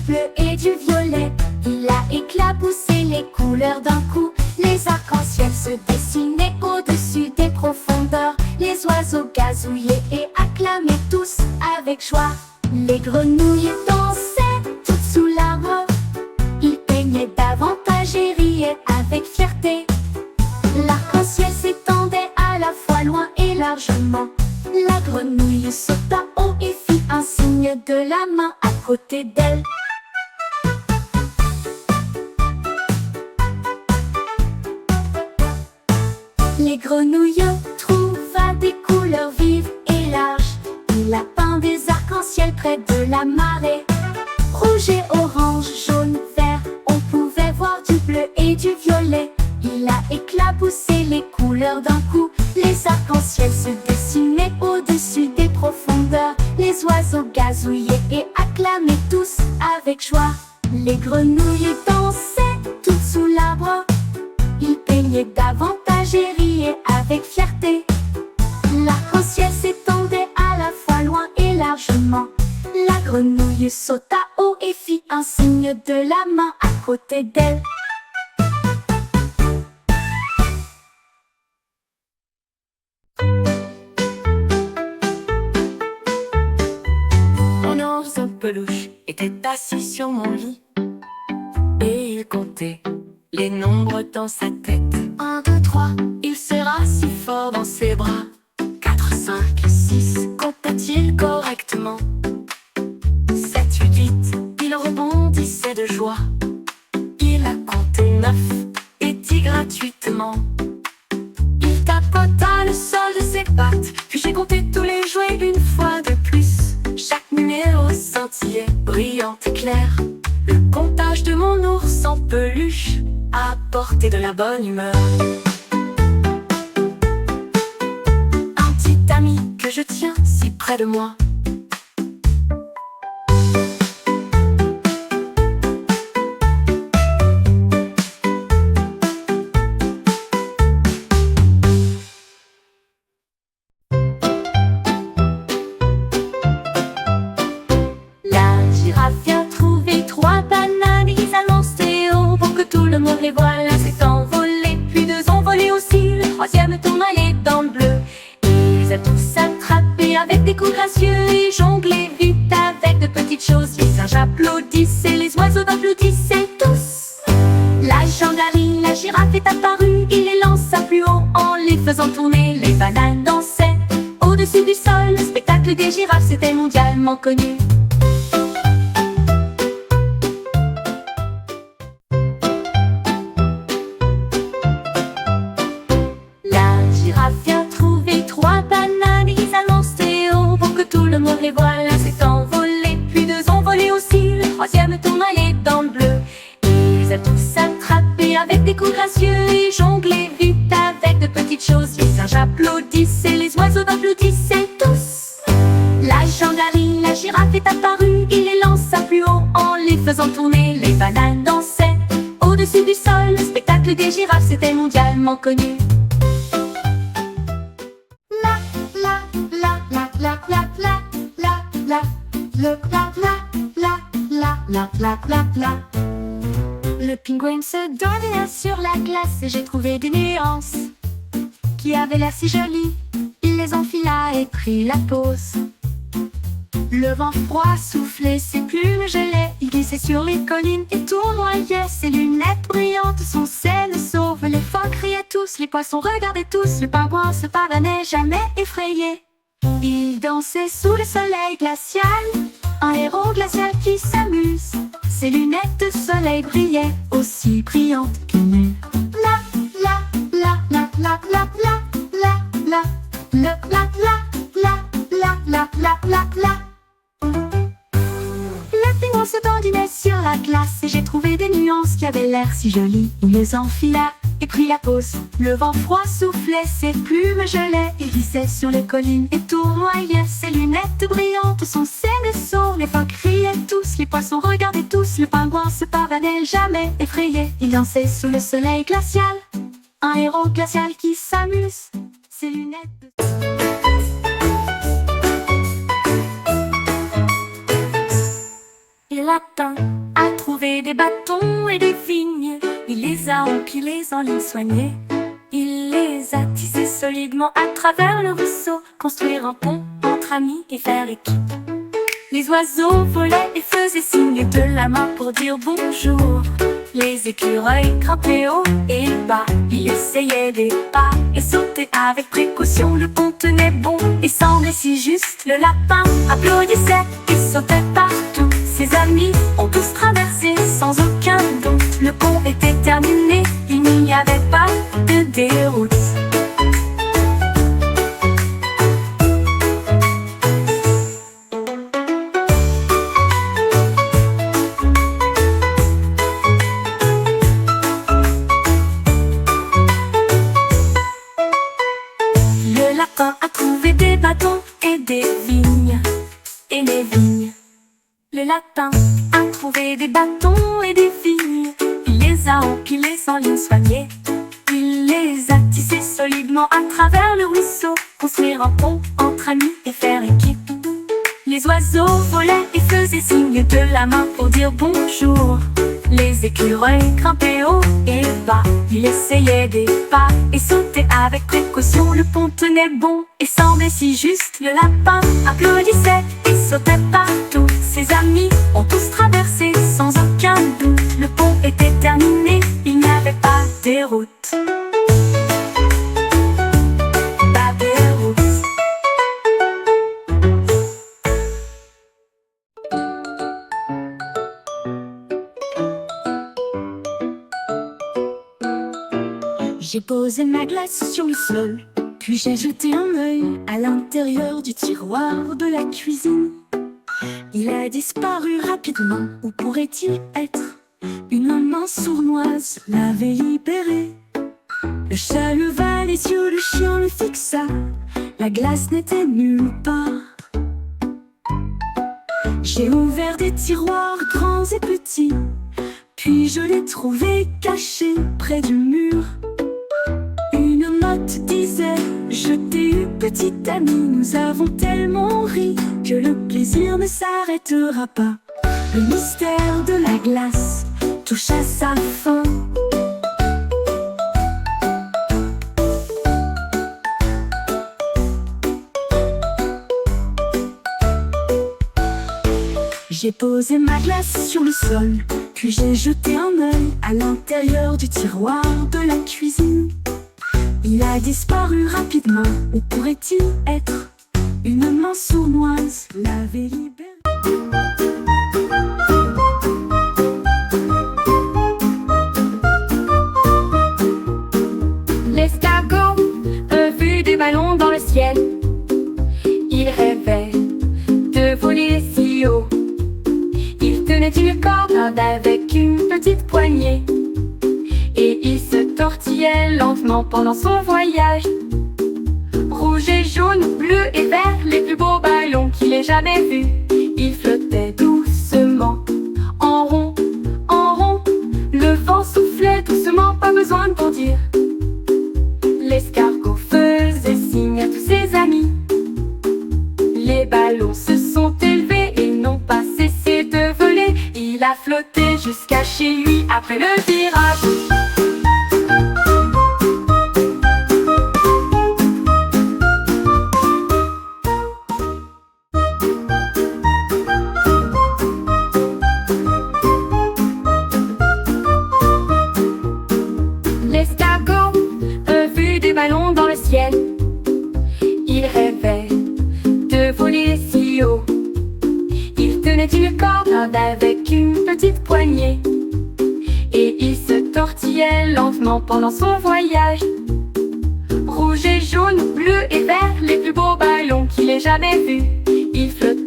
bleu et du violet. Il a éclaboussé les couleurs d'un coup. Les arcs-en-ciel se dessinaient au-dessus des profondeurs. Les oiseaux gazouillaient et acclamaient tous avec joie. Les grenouilles dansaient toutes sous l'arbre. Ils peignaient davantage et riaient avec fierté. L'arc-en-ciel s'étendait à la fois loin et largement. La grenouille sauta haut et fit un signe de la main à côté d'elle. Les grenouilles trouva des couleurs vives et larges. Il a peint des arcs-en-ciel près de la marée. Rouge et orange, jaune, vert, on pouvait voir du bleu et du violet. Il a éclaboussé les couleurs d'un coup. Les arcs-en-ciel se dessinaient au-dessus des profondeurs. Les oiseaux gazouillaient et acclamaient tous avec joie. Les grenouilles dansaient toutes sous l'arbre. Ils peignaient davantage et riaient avec fierté. L'arc-en-ciel s'étendait à la fois loin et largement. La grenouille sauta haut et fit un signe de la main à côté d'elle. Mon ours en peluche était assis sur mon lit et il comptait les nombres dans sa tête. 1, 2, 3, il serra si fort dans ses bras. 4, 5, 6, compta-t-il correctement. 7, 8, 8, il rebondissait de joie. Il a compté 9 et dit gratuitement. Il tapota le sol de ses pattes, puis j'ai compté tous les jouets une fois de plus. Chaque numéro scintillait, brillant et clair. Le comptage de mon ours en peluche a apporté de la bonne humeur. Un petit ami que je tiens si près de moi. Les voilà s'est envolé, puis 2 ont volé aussi. Le 3e tournoyait dans le bleu. Ils a tous attrapé avec des coups gracieux et jonglé vite avec de petites choses. Les singes applaudissaient, les oiseaux applaudissaient tous. La gendarmerie, la girafe est apparue. Il les lança plus haut en les faisant tourner. Les bananes dansaient au-dessus du sol. Le spectacle des girafes c'était mondialement connu. Les voilà s'est envolé, puis 2 ont volé aussi. Le 3e tournoyait dans le bleu. Ils a tous attrapé avec des coups gracieux et jonglé vite avec de petites choses. Les singes applaudissaient, les oiseaux applaudissaient tous. La gendarmerie, la girafe est apparue. Il les lança plus haut en les faisant tourner. Les bananes dansaient au-dessus du sol. Le spectacle des girafes c'était mondialement connu. Le pingouin se donnait sur la glace et j'ai trouvé des nuances qui avaient l'air si jolies. Il les enfila et prit la pause. Le vent froid soufflait, ses plumes gelaient. Il glissait sur les collines et tournoyait. Ses lunettes brillantes, son sel sauve. Les phoques criaient tous, les poissons regardaient tous. Le pingouin se pavanait jamais effrayé. Il dansait sous le soleil glacial, un héros glacial qui s'amuse. Ses lunettes de soleil brillaient, aussi brillantes qu'une nuit. La la la la la la la la la la la la la la la la la. Le pingouin se dandinait sur la glace et j'ai trouvé des nuances qui avaient l'air si jolies. Il les enfila et prit la pause. Le vent froid soufflait, ses plumes gelaient. Il glissait sur les collines et tournoyait. Ses lunettes brillantes, son cerceau. Les phoques criaient tous, les poissons regardaient tous. Le pingouin se pavanait jamais effrayé. Il dansait sous le soleil glacial, un héros glacial qui s'amuse. Ses lunettes Il attend trouvé des bâtons et des vignes. Il les a empilés en lignes soignées. Il les a tissés solidement à travers le ruisseau. Construire un pont entre amis et faire équipe. Les oiseaux volaient et faisaient signe de la main pour dire bonjour. Les écureuils grimpaient haut et bas. Il essayait des pas et sautait avec précaution. Le pont tenait bon et semblait si juste. Le lapin applaudissait et sautait partout. Ses amis ont tous traversé sans aucun doute. Le pont était terminé, il n'y avait pas de déroute. Le lapin a trouvé des bâtons et des vignes. Et les vignes. Le lapin a trouvé des bâtons et des vignes. Il les a empilés en lignes soignées. Il les a tissés solidement à travers le ruisseau. Construire un pont entre amis et faire équipe. Les oiseaux volaient et faisaient signe de la main pour dire bonjour. Les écureuils grimpaient haut et bas. Il essayait des pas et sautait avec précaution. Le pont tenait bon et semblait si juste. Le lapin applaudissait et sautait partout. Ses amis ont tous traversé sans aucun doute. Le pont était terminé, il n'y avait pas de déroute. Pas de déroute. J'ai posé ma glace sur le sol, puis j'ai jeté un œil à l'intérieur du tiroir de la cuisine. Il a disparu rapidement, où pourrait-il être? Une main sournoise l'avait libéré. Le chat leva les yeux, le chien le fixa. La glace n'était nulle part. J'ai ouvert des tiroirs grands et petits, puis je l'ai trouvé caché près du mur. Une note disait: je t'ai eu petite amie, nous avons tellement ri que le plaisir ne s'arrêtera pas. Le mystère de la glace touche à sa fin. J'ai posé ma glace sur le sol, puis j'ai jeté un œil à l'intérieur du tiroir de la cuisine. Il a disparu rapidement, où pourrait-il être? Une main sournoise l'avait libéré. L'escargot a vu des ballons dans le ciel. Il rêvait de voler si haut. Il tenait une corde avec une petite poignée, et il se tortillait lentement pendant son voyage. Rouge et jaune, bleu et vert, les plus beaux ballons qu'il ait jamais vus. Il flottait doucement, en rond, en rond. Le vent soufflait doucement, pas besoin de bondir. L'escargot faisait signe à tous ses amis. Les ballons se sont élevés et n'ont pas cessé de voler. Il a flotté jusqu'à chez lui après le virage. L'escargot a vu des ballons dans le ciel. Il rêvait de voler si haut. Il tenait une corde avec une petite poignée, et il se tortillait lentement pendant son voyage. Rouge et jaune, bleu et vert, les plus beaux ballons qu'il ait jamais vus. Il flottait